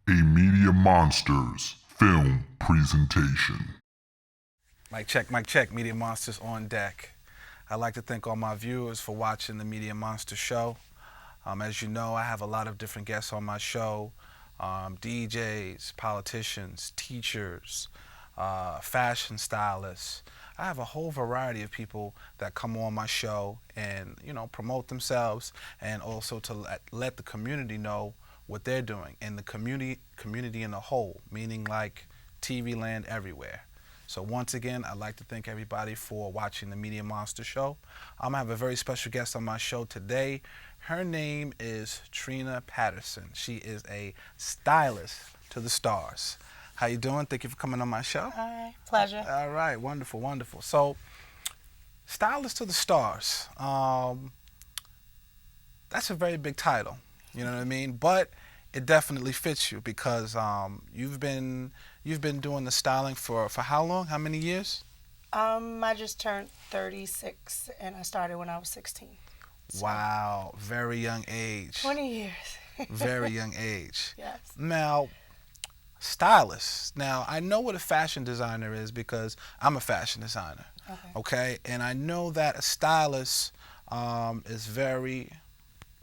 A Media Monsters film presentation. Mic check, Media Monsters on deck. I'd like to thank all my viewers for watching the Media Monster show. As you know, I have a lot of different guests on my show. DJs, politicians, teachers, fashion stylists. I have a whole variety of people that come on my show and, promote themselves and also to let the community know what they're doing and the community in a whole, meaning like TV land everywhere. So once again, I'd like to thank everybody for watching the Media Monster show. I'm gonna have a very special guest on my show today. Her name is TRINA Patterson. She is a stylist to the stars. How you doing? Thank you for coming on my show. All right, pleasure. All right, wonderful, wonderful. So, stylist to the stars. That's a very big title. You know what I mean? But it definitely fits you because you've been doing the styling for how long? How many years? I just turned 36 and I started when I was 16. So, Wow, very young age. 20 years. Very young age. Yes. Now, stylist. Now, I know what a fashion designer is because I'm a fashion designer. Okay? And I know that a stylist is very,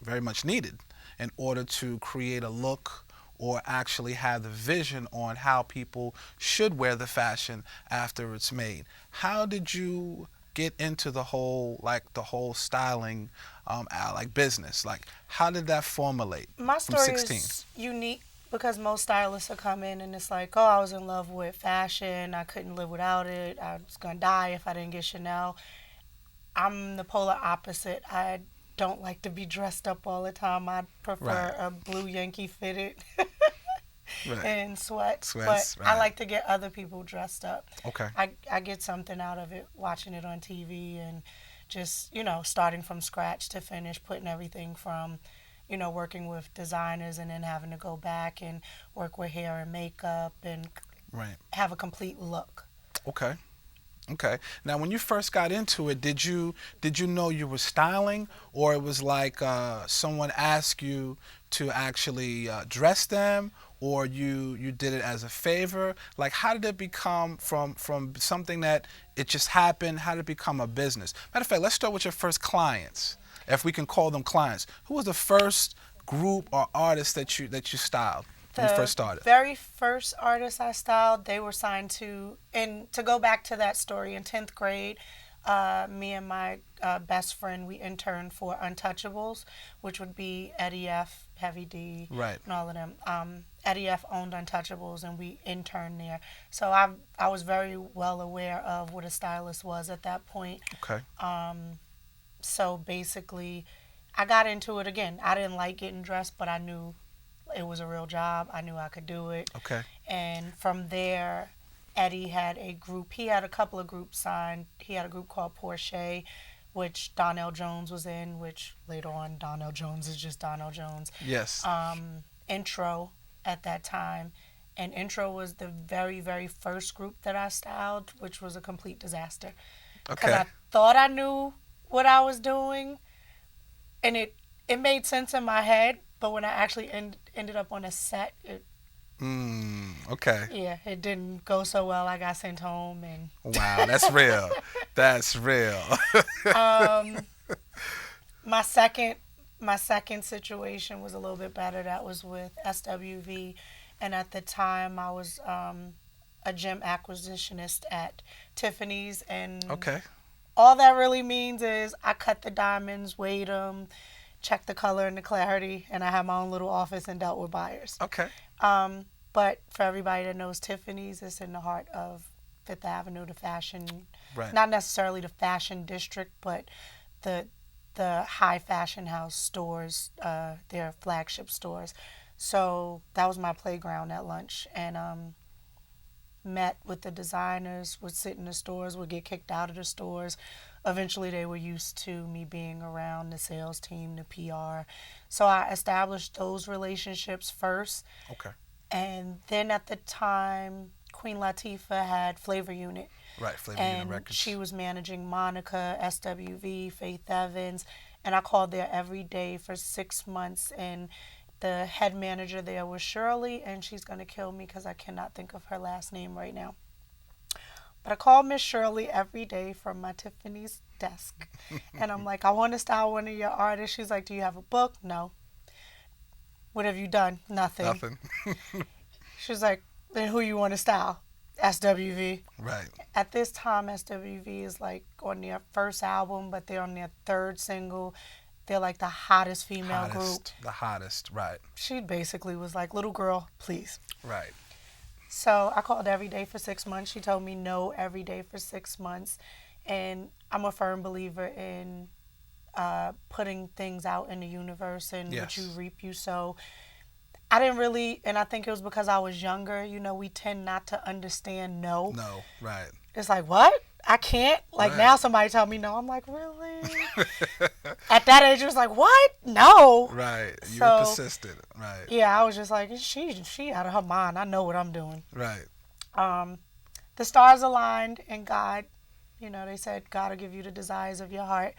very much needed in order to create a look or actually have the vision on how people should wear the fashion after it's made. How did you get into the whole styling business? Like, how did that formulate? My from story 16? is unique because most stylists will come in and it's like, oh, I was in love with fashion. I couldn't live without it. I was going to die if I didn't get Chanel. I'm the polar opposite. I don't like to be dressed up all the time. I prefer a blue Yankee fitted and sweats. But I like to get other people dressed up. Okay. I get something out of it watching it on TV and just, starting from scratch to finish, putting everything from, working with designers and then having to go back and work with hair and makeup and have a complete look. Okay. Okay. Now, when you first got into it, did you know you were styling, or it was like someone asked you to actually dress them, or you did it as a favor? Like, how did it become from something that it just happened? How did it become a business? Matter of fact, let's start with your first clients, if we can call them clients. Who was the first group or artist that you styled? When you first started? Very first artist I styled, they were signed to, and to go back to that story, in 10th grade, me and my best friend, we interned for Untouchables, which would be Eddie F, Heavy D, and all of them. Eddie F owned Untouchables, and we interned there. So I was very well aware of what a stylist was at that point. Okay. So basically, I got into it again. I didn't like getting dressed, but I knew it was a real job. I knew I could do it. Okay. And from there, Eddie had a group. He had a couple of groups signed. He had a group called Porsche, which Donnell Jones was in, which later on Donnell Jones is just Donnell Jones. Yes. Intro at that time. And Intro was the very, very first group that I styled, which was a complete disaster. Because I thought I knew what I was doing, and it made sense in my head. But when I actually ended up on a set, okay. Yeah, it didn't go so well. I got sent home, and wow, that's real. That's real. My second situation was a little bit better. That was with SWV, and at the time I was a gem acquisitionist at Tiffany's, and all that really means is I cut the diamonds, weighed them, checked the color and the clarity, and I had my own little office and dealt with buyers. Okay. But for everybody that knows Tiffany's, it's in the heart of Fifth Avenue, the fashion, Right. not necessarily the fashion district, but the high fashion house stores, their flagship stores. So that was my playground at lunch, and met with the designers, would sit in the stores, would get kicked out of the stores. Eventually, they were used to me being around the sales team, the PR. So I established those relationships first. Okay. And then at the time, Queen Latifah had Flavor Unit. Right, Flavor Unit Records. And she was managing Monica, SWV, Faith Evans. And I called there every day for 6 months and The head manager there was Shirley, and she's going to kill me because I cannot think of her last name right now. But I call Miss Shirley every day from my Tiffany's desk. And I'm like, I want to style one of your artists. She's like, do you have a book? No. What have you done? Nothing. Nothing. She's like, then who you want to style? SWV. Right. At this time, SWV is like on their first album, but they're on their third single. They're like the hottest female group. The hottest, right. She basically was like, little girl, please. Right. So I called every day for 6 months. She told me no every day for 6 months. And I'm a firm believer in putting things out in the universe, and Yes. what you reap, you sow. I didn't really, and I think it was because I was younger. You know, we tend not to understand no. No, right. It's like, what? I can't? Like, Right. now somebody tell me no. I'm like, really? At that age, it was like, what? No. Right. You So- were persistent. Right. Yeah, I was just like, she out of her mind. I know what I'm doing. Right. The stars aligned, and God, you know, they said God will give you the desires of your heart.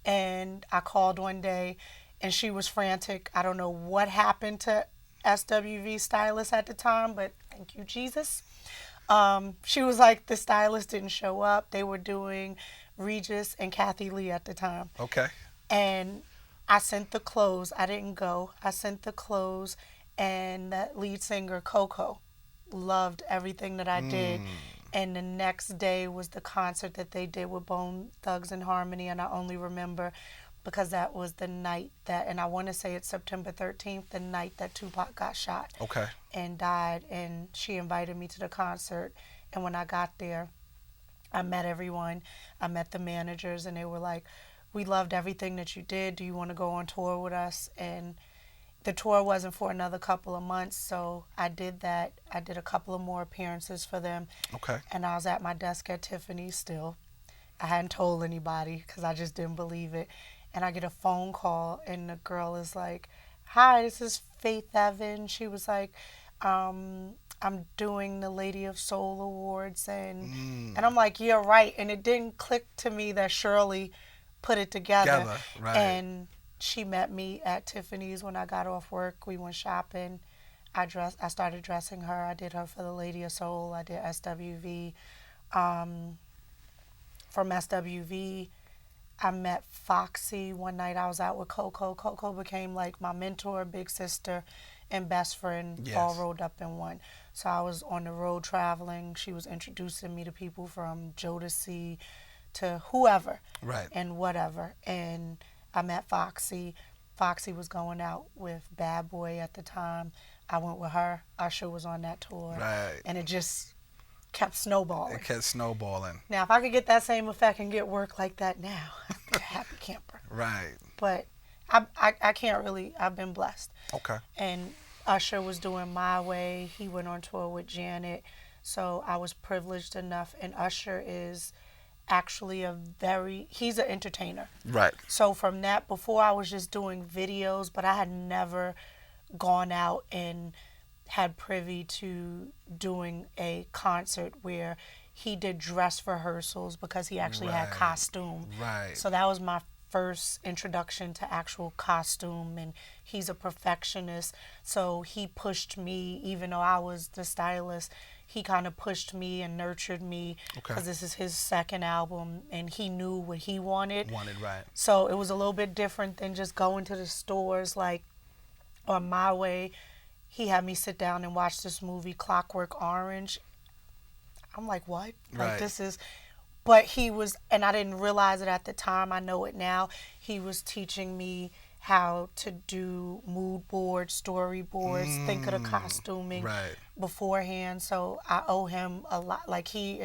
And I called one day, and she was frantic. I don't know what happened to SWV stylist at the time, but thank you, Jesus. She was like, the stylist didn't show up. They were doing Regis and Kathy Lee at the time. Okay. And I sent the clothes. I didn't go. I sent the clothes, and that lead singer, Coco, loved everything that I did. And the next day was the concert that they did with Bone Thugs and Harmony, and I only remember because that was the night that, and I want to say it's September 13th, the night that Tupac got shot Okay. and died. And she invited me to the concert, and when I got there, I met everyone. I met the managers, and they were like, we loved everything that you did. Do you want to go on tour with us? And the tour wasn't for another couple of months, so I did that. I did a couple of more appearances for them. Okay. And I was at my desk at Tiffany's still. I hadn't told anybody because I just didn't believe it. And I get a phone call, and the girl is like, hi, this is Faith Evans. She was like, I'm doing the Lady of Soul Awards. And I'm like, yeah, right. And it didn't click to me that Shirley put it together. Right. And she met me at Tiffany's when I got off work. We went shopping. I started dressing her. I did her for the Lady of Soul. I did SWV. From SWV, I met Foxy one night. I was out with Coco. Coco became like my mentor, big sister, and best friend, Yes. all rolled up in one. So I was on the road traveling. She was introducing me to people from Jodeci to whoever. Right. And whatever. And I met Foxy. Foxy was going out with Bad Boy at the time. I went with her. Usher was on that tour. Right. And it just kept snowballing. It kept snowballing. Now, if I could get that same effect and get work like that now, I'd be a happy camper. Right. But I can't really, I've been blessed. Okay. And Usher was doing My Way. He went on tour with Janet. So I was privileged enough. And Usher is actually he's an entertainer. Right. So from that, before I was just doing videos, but I had never gone out and had privy to doing a concert where he did dress rehearsals because he actually had Right. costume. Right. So that was my first introduction to actual costume, and he's a perfectionist. So he pushed me, even though I was the stylist, he kind of pushed me and nurtured me Okay. because this is his second album, and he knew what he wanted. Right. So it was a little bit different than just going to the stores. Like on My Way, he had me sit down and watch this movie, Clockwork Orange. I'm like, what? Right. Like, this is... But he was, and I didn't realize it at the time, I know it now, he was teaching me how to do mood boards, storyboards, think of the costuming Right. beforehand. So I owe him a lot. Like, he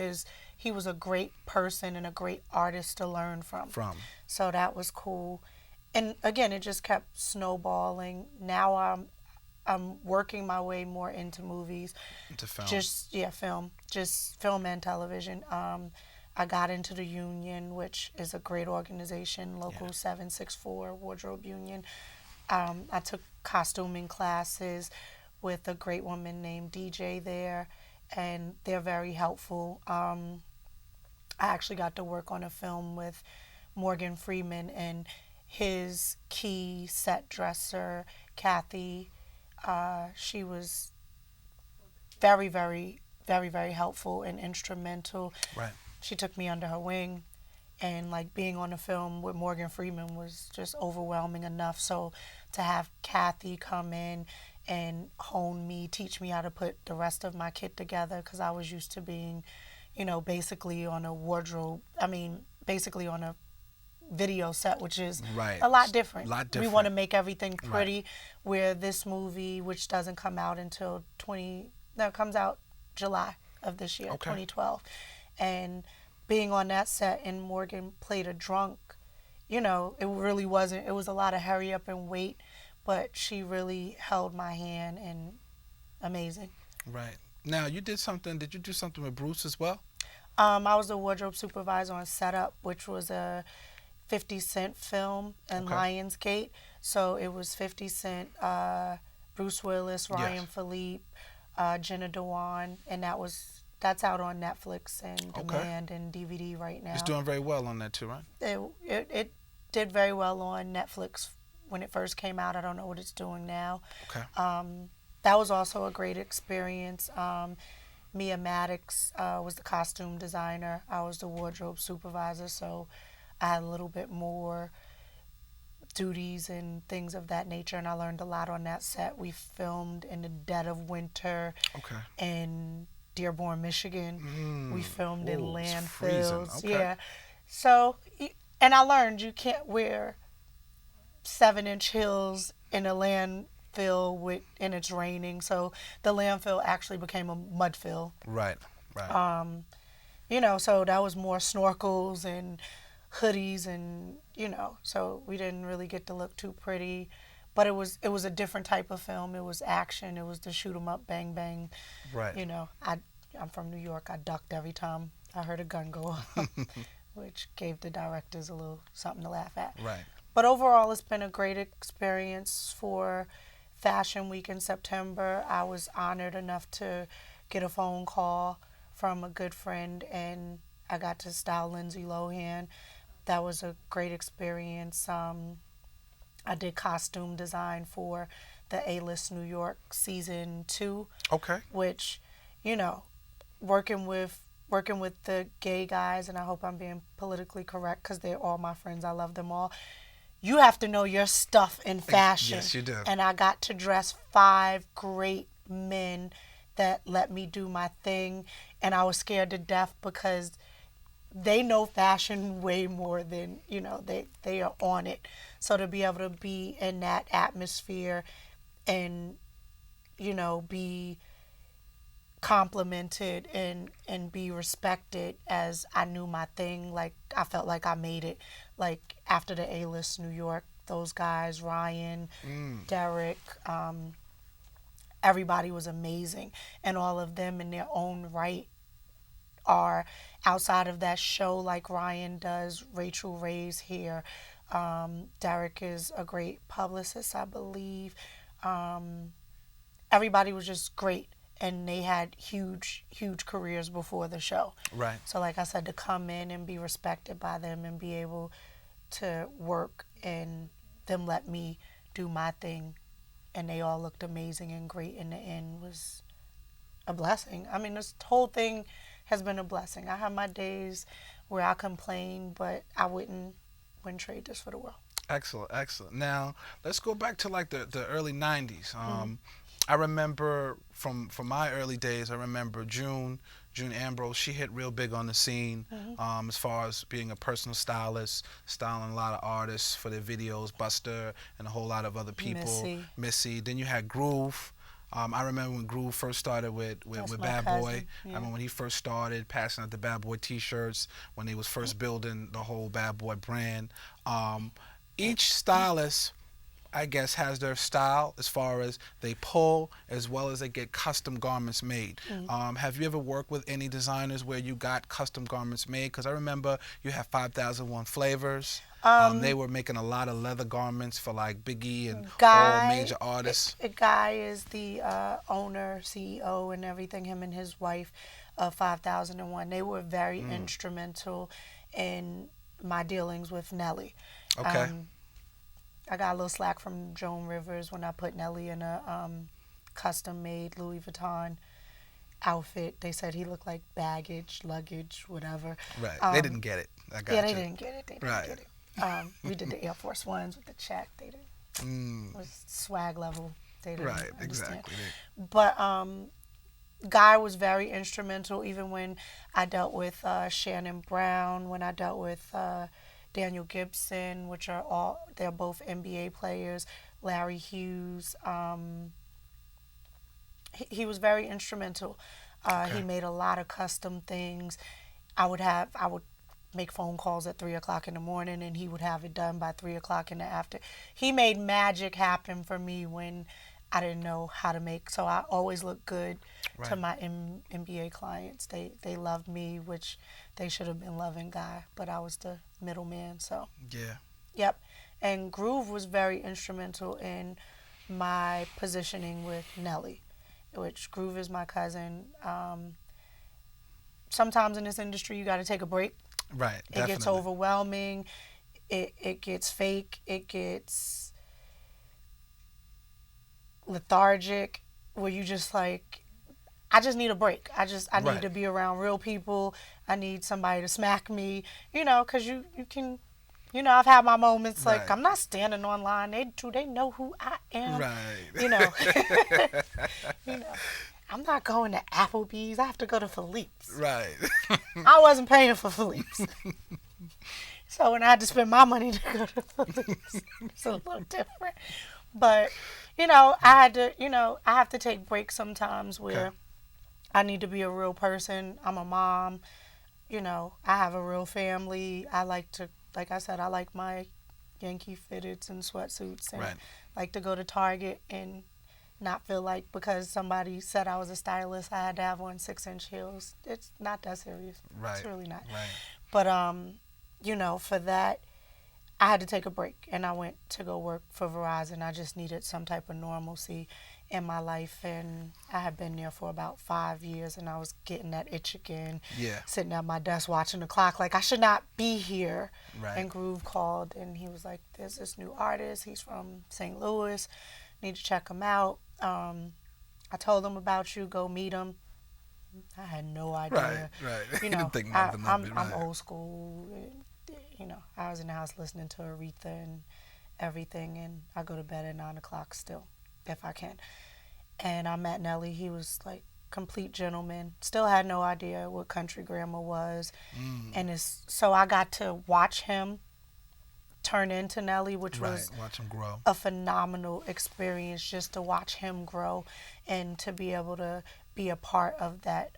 was a great person and a great artist to learn from. So that was cool. And again, it just kept snowballing. Now I'm working my way more into movies. Into film. Just film and television. I got into the union, which is a great organization, Local 764 Wardrobe Union. I took costuming classes with a great woman named DJ there, and they're very helpful. I actually got to work on a film with Morgan Freeman, and his key set dresser Kathy. She was very, very, very, very helpful and instrumental. Right. She took me under her wing, and like being on the film with Morgan Freeman was just overwhelming enough. So to have Kathy come in and hone me, teach me how to put the rest of my kit together, because I was used to being, basically on a wardrobe. Basically on a video set, which is Right. a lot different. A lot We different. want to make everything Right. pretty. Where this movie, which doesn't come out until it comes out July of this year, Okay. 2012, and being on that set and Morgan played a drunk, it really wasn't. It was a lot of hurry up and wait, but she really held my hand, and amazing. Right. Now, you did something. Did you do something with Bruce as well? I was the wardrobe supervisor on Setup, which was a 50 Cent film in Okay. Lionsgate. So it was 50 Cent, Bruce Willis, Ryan Yes. Philippe, Jenna Dewan, and that's out on Netflix and Okay. Demand and DVD right now. It's doing very well on that too, right? It did very well on Netflix when it first came out. I don't know what it's doing now. Okay. That was also a great experience. Mia Maddox was the costume designer. I was the wardrobe supervisor, so I had a little bit more duties and things of that nature, and I learned a lot on that set. We filmed in the dead of winter Okay. in Dearborn, Michigan. We filmed in Ooh, it's freezing. landfills. Okay. Yeah. So, and I learned you can't wear 7-inch heels in a landfill and it's raining. So the landfill actually became a mudfill. Right. Right. So that was more snorkels and hoodies and, so we didn't really get to look too pretty. But it was a different type of film. It was action. It was the shoot 'em up, bang, bang. Right. I'm from New York. I ducked every time I heard a gun go off, which gave the directors a little something to laugh at. Right. But overall, it's been a great experience for Fashion Week in September. I was honored enough to get a phone call from a good friend, and I got to style Lindsay Lohan. That was a great experience. I did costume design for the A-List New York season 2, Okay. which, working with the gay guys, and I hope I'm being politically correct because they're all my friends. I love them all. You have to know your stuff in fashion. Yes, you do. And I got to dress 5 great men that let me do my thing, and I was scared to death because they know fashion way more than, they are on it. So to be able to be in that atmosphere and, be complimented and be respected as I knew my thing, like I felt like I made it. Like after the A-List New York, those guys, Ryan, Derek, everybody was amazing, and all of them in their own right are outside of that show, like Ryan does Rachel Ray's hair. Derek is a great publicist, I believe. Everybody was just great, and they had huge careers before the show. Right. So like I said, to come in and be respected by them and be able to work and them let me do my thing, and they all looked amazing and great in the end, was a blessing. I mean, this whole thing has been a blessing. I have my days where I complain, but I wouldn't trade this for the world. Excellent. Excellent. Now, let's go back to like the early 90s. I remember from my early days, I remember June Ambrose. She hit real big on the scene as far as being a personal stylist, styling a lot of artists for their videos, Buster and a whole lot of other people. Missy. Then you had Groove. I remember when Groove first started with Bad Boy. Yeah. I remember when he first started passing out the Bad Boy t-shirts, when they was first building the whole Bad Boy brand. Each stylist, I guess, has their style as far as they pull as well as they get custom garments made. Have you ever worked with any designers where you got custom garments made? Because I remember you had 5001 Flavors. They were making a lot of leather garments for like Biggie and all major artists. Guy is the owner, CEO, and everything. Him and his wife of 5001. They were very instrumental in my dealings with Nelly. Okay. I got a little slack from Joan Rivers when I put Nelly in a custom-made Louis Vuitton outfit. They said he looked like baggage, luggage, whatever. Right. They didn't get it. I got Yeah, they you. didn't get it. They didn't Right. get it. We did the Air Force Ones with the check. They didn't. It was swag level. They didn't Right. understand. Exactly. But Guy was very instrumental, even when I dealt with Shannon Brown, when I dealt with Daniel Gibson, they're both NBA players, Larry Hughes. He was very instrumental. He made a lot of custom things. I would make phone calls at 3 o'clock in the morning, and he would have it done by 3 o'clock in the after. He made magic happen for me when I didn't know how to make. So I always look good to my MBA clients. They loved me, which they should have been loving Guy, but I was the middleman. So Yeah. yep. And Groove was very instrumental in my positioning with Nelly, which Groove is my cousin. Sometimes in this industry, you got to take a break. Right. It gets overwhelming. It gets fake. It gets lethargic, where you just like, I just need a break. I need to be around real people. I need somebody to smack me, because you can, I've had my moments like, I'm not standing online. They know who I am. Right. I'm not going to Applebee's. I have to go to Philippe's. Right. I wasn't paying for Philippe's. So when I had to spend my money to go to Philippe's, it's a little different. But, I have to take breaks sometimes where I need to be a real person. I'm a mom. I have a real family. I like my Yankee fitteds and sweatsuits, and like to go to Target and not feel like because somebody said I was a stylist, I had to have on 6-inch heels. It's not that serious. Right. It's really not. Right. But, for that, I had to take a break, and I went to go work for Verizon. I just needed some type of normalcy in my life, and I had been there for about 5 years, and I was getting that itch again. Yeah. Sitting at my desk watching the clock, like I should not be here. Right. And Groove called, and he was like, "There's this new artist. He's from St. Louis. Need to check him out. I told him about you. Go meet him." I had no idea. Right. You Didn't know, think nothing of it, I'm right. old school. I was in the house listening to Aretha and everything, and I go to bed at 9 o'clock still, if I can. And I met Nelly. He was like complete gentleman. Still had no idea what country grammar was, and so I got to watch him turn into Nelly, which was Watch him grow. a phenomenal experience, just to watch him grow and to be able to be a part of that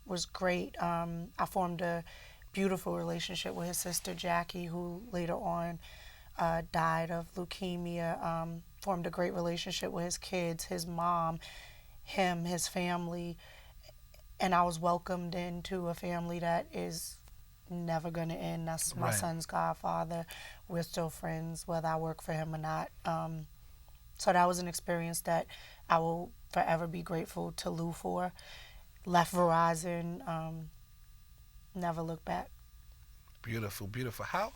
was great. I formed a beautiful relationship with his sister Jackie, who later on died of leukemia. Formed a great relationship with his kids, his mom, him, his family, and I was welcomed into a family that is never going to end. That's my son's godfather. We're still friends, whether I work for him or not. So that was an experience that I will forever be grateful to Lou for. Left Verizon, never looked back. Beautiful, beautiful. How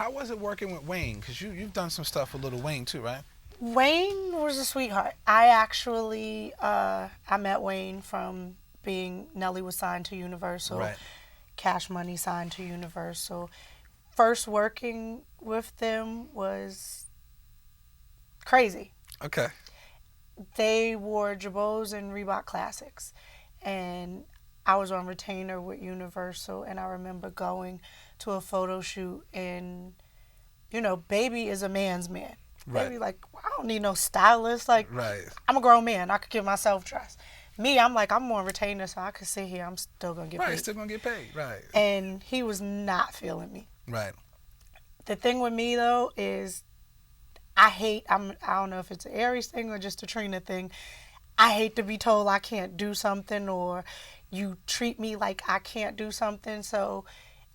was it working with Wayne? Because you've done some stuff with Little Wayne too, right? Wayne was a sweetheart. I actually, I met Wayne from being, Nelly was signed to Universal. Right. Cash Money signed to Universal. First working with them was crazy. Okay. They wore Jabos and Reebok Classics, and I was on retainer with Universal, and I remember going to a photo shoot, and Baby is a man's man. Right. Baby, like, I don't need no stylist. Like, Right. I'm a grown man. I could get myself dressed. Me, I'm like, I'm on retainer, so I could sit here. I'm still gonna get paid. Right. Still gonna get paid. Right. And he was not feeling me. Right. The thing with me though is, I don't know if it's an Aries thing or just a Trina thing. I hate to be told I can't do something, or you treat me like I can't do something. So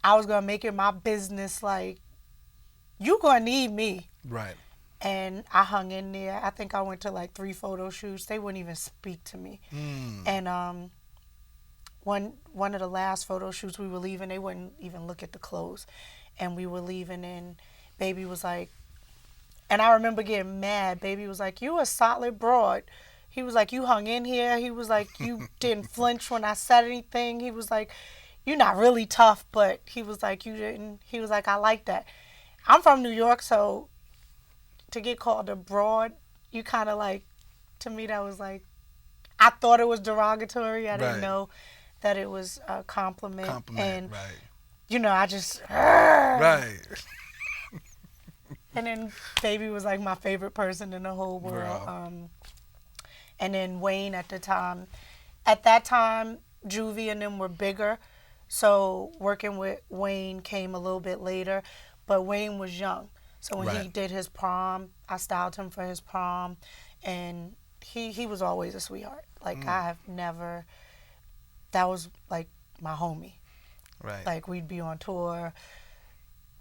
I was gonna make it my business. Like, you gonna need me. Right. And I hung in there. I think I went to like 3 photo shoots. They wouldn't even speak to me. And one of the last photo shoots we were leaving, they wouldn't even look at the clothes. And we were leaving, and Baby was like, And I remember getting mad. Baby was like, "You a solid broad." He was like, "You hung in here." He was like, "You didn't flinch when I said anything." He was like, "You're not really tough," but he was like, "You didn't." He was like, "I like that." I'm from New York, so to get called a broad, you kind of like, to me, that was like, I thought it was derogatory. I didn't Right. know that it was a compliment. Compliment. And, Right. you know, I just, Right. and then Baby was like my favorite person in the whole world. Bro. And then Wayne at that time, Juvie and them were bigger. So working with Wayne came a little bit later, but Wayne was young. So when Right. he did his prom, I styled him for his prom, and he was always a sweetheart. Like I have never, that was like my homie. Right. Like we'd be on tour,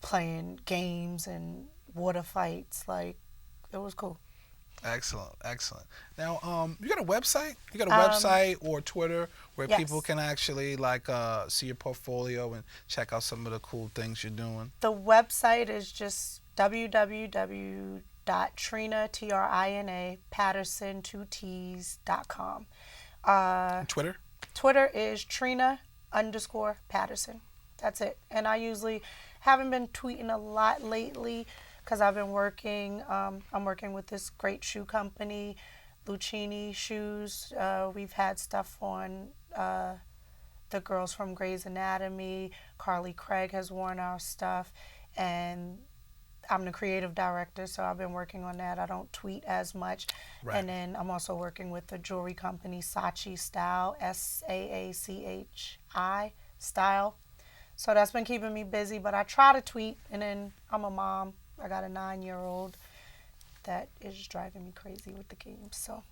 playing games and water fights. Like it was cool. Excellent, excellent. Now, you got a website? You got a Um, website or Twitter where people yes. can actually like see your portfolio and check out some of the cool things you're doing? The website is just www.trina, Trina, Patterson, 2T's.com. And Twitter? Twitter is Trina_Patterson. That's it. And I usually haven't been tweeting a lot lately because I've been working. I'm working with this great shoe company, Lucchini Shoes. We've had stuff on the girls from Grey's Anatomy. Carly Craig has worn our stuff. And I'm the creative director, so I've been working on that. I don't tweet as much. Right. And then I'm also working with the jewelry company Saatchi Style, Saachi Style. So that's been keeping me busy, but I try to tweet, and then I'm a mom. I got a 9-year-old that is driving me crazy with the games. So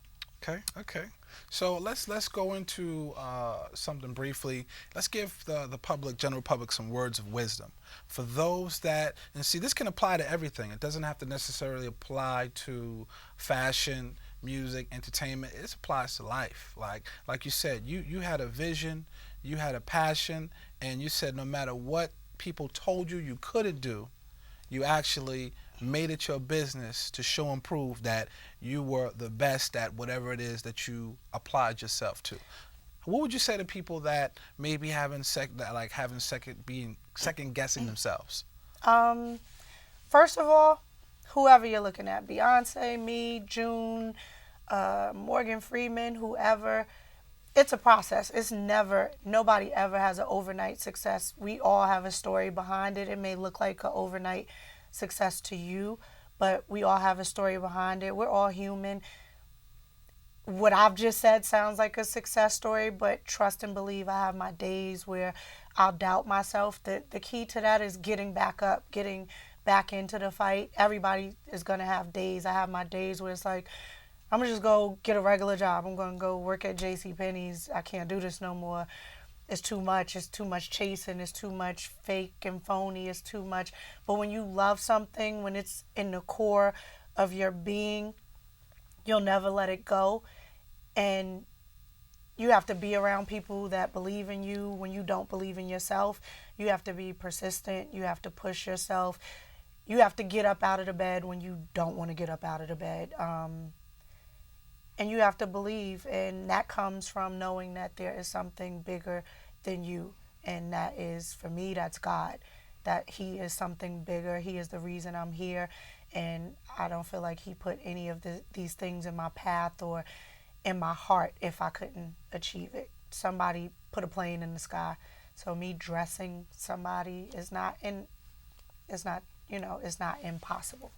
Okay, okay. So let's go into something briefly. Let's give the public, general public, some words of wisdom for those that, and see, this can apply to everything. It doesn't have to necessarily apply to fashion, music, entertainment. It applies to life. Like you said, you had a vision, you had a passion, and you said no matter what people told you you couldn't do, you actually made it your business to show and prove that you were the best at whatever it is that you applied yourself to. What would you say to people that maybe being second guessing themselves? um, first of all, whoever you're looking at, Beyonce, me, June, Morgan Freeman, whoever, it's a process. It's never, nobody ever has an overnight success. We all have a story behind it. It may look like an overnight success to you, but we all have a story behind it. We're all human. What I've just said sounds like a success story, but trust and believe, I have my days where I'll doubt myself. The key to that is getting back up, getting back into the fight. Everybody is going to have days. I have my days where it's like, I'm going to just go get a regular job. I'm going to go work at JCPenney's. I can't do this no more. It's too much. It's too much chasing. It's too much fake and phony. It's too much. But when you love something, when it's in the core of your being, you'll never let it go. And you have to be around people that believe in you when you don't believe in yourself. You have to be persistent. You have to push yourself. You have to get up out of the bed when you don't want to get up out of the bed. And you have to believe, and that comes from knowing that there is something bigger than you. And that is, for me, that's God. That He is something bigger. He is the reason I'm here. And I don't feel like He put any of these things in my path or in my heart if I couldn't achieve it. Somebody put a plane in the sky. So me dressing somebody is not it's not impossible.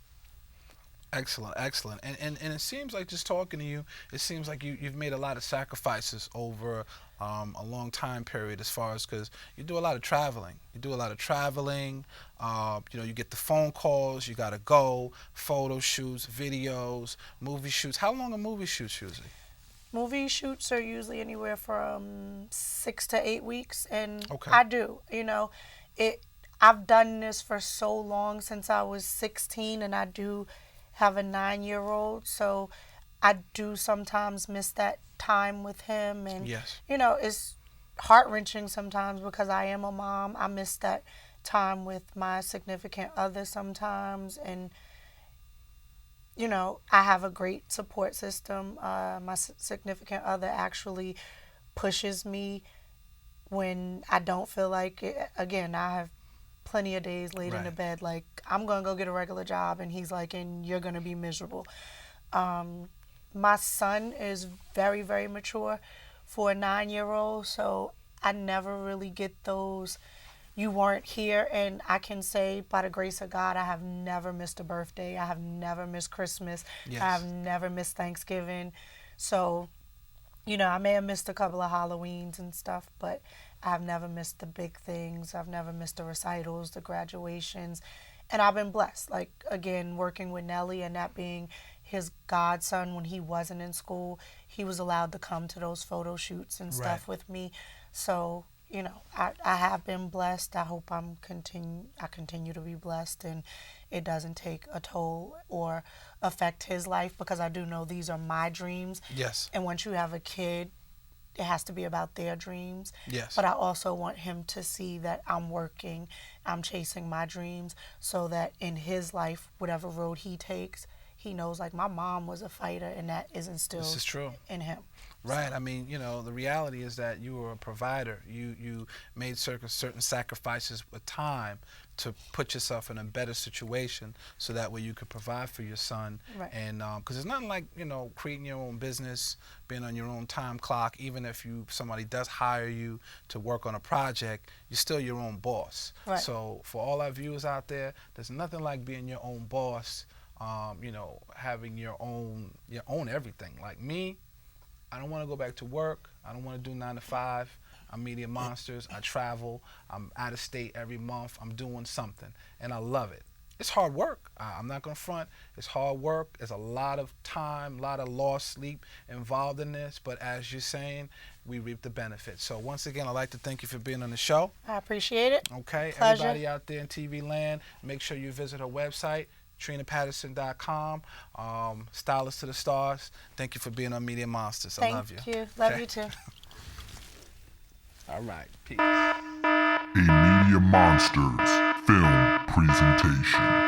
Excellent, excellent. And it seems like, just talking to you, it seems like you've made a lot of sacrifices over a long time period, as far as, because you do a lot of traveling. You do a lot of traveling. You get the phone calls. You got to go. Photo shoots, videos, movie shoots. How long are movie shoots usually? Movie shoots are usually anywhere from 6 to 8 weeks, and Okay. I do. It. I've done this for so long, since I was 16, and I do have a 9-year-old, so I do sometimes miss that time with him, and Yes. it's heart wrenching sometimes because I am a mom. I miss that time with my significant other sometimes, and you know, I have a great support system. My significant other actually pushes me when I don't feel like it. Again, I have plenty of days laid in the Right. bed like I'm gonna go get a regular job, and he's like, and you're gonna be miserable. My son is very, very mature for a 9 year old, so I never really get those. You weren't here, and I can say, by the grace of God, I have never missed a birthday. I have never missed Christmas. I have Yes. never missed Thanksgiving. So, you know, I may have missed a couple of Halloweens and stuff, but I've never missed the big things. I've never missed the recitals, the graduations. And I've been blessed. Like, again, working with Nelly and that being his godson when he wasn't in school, he was allowed to come to those photo shoots and Right. stuff with me. So, you know, I have been blessed. I hope I continue to be blessed, and it doesn't take a toll or affect his life, because I do know these are my dreams. Yes. And once you have a kid, it has to be about their dreams. Yes. But I also want him to see that I'm working, I'm chasing my dreams, so that in his life, whatever road he takes, he knows like my mom was a fighter, and that is This instilled is true. in him. Right. I mean, you know, the reality is that you were a provider. You made certain sacrifices with time to put yourself in a better situation, so that way you could provide for your son. Right. And because it's nothing like, you know, creating your own business, being on your own time clock. Even if somebody does hire you to work on a project, you're still your own boss. Right. So for all our viewers out there, there's nothing like being your own boss. You know, having your own everything. Like me, I don't want to go back to work. I don't want to do 9 to 5. I'm Media Monsters. I travel. I'm out of state every month. I'm doing something, and I love it. It's hard work. I'm not going to front. It's hard work. There's a lot of time, a lot of lost sleep involved in this, but as you're saying, we reap the benefits. So once again, I'd like to thank you for being on the show. I appreciate it. Okay, Pleasure. everybody out there in TV land, make sure you visit her website, TRINAPatterson.com. Stylist to the Stars. Thank you for being on Media Monsters. I love you. Thank you. Love Okay. you too. All right. Peace. A Media Monsters film presentation.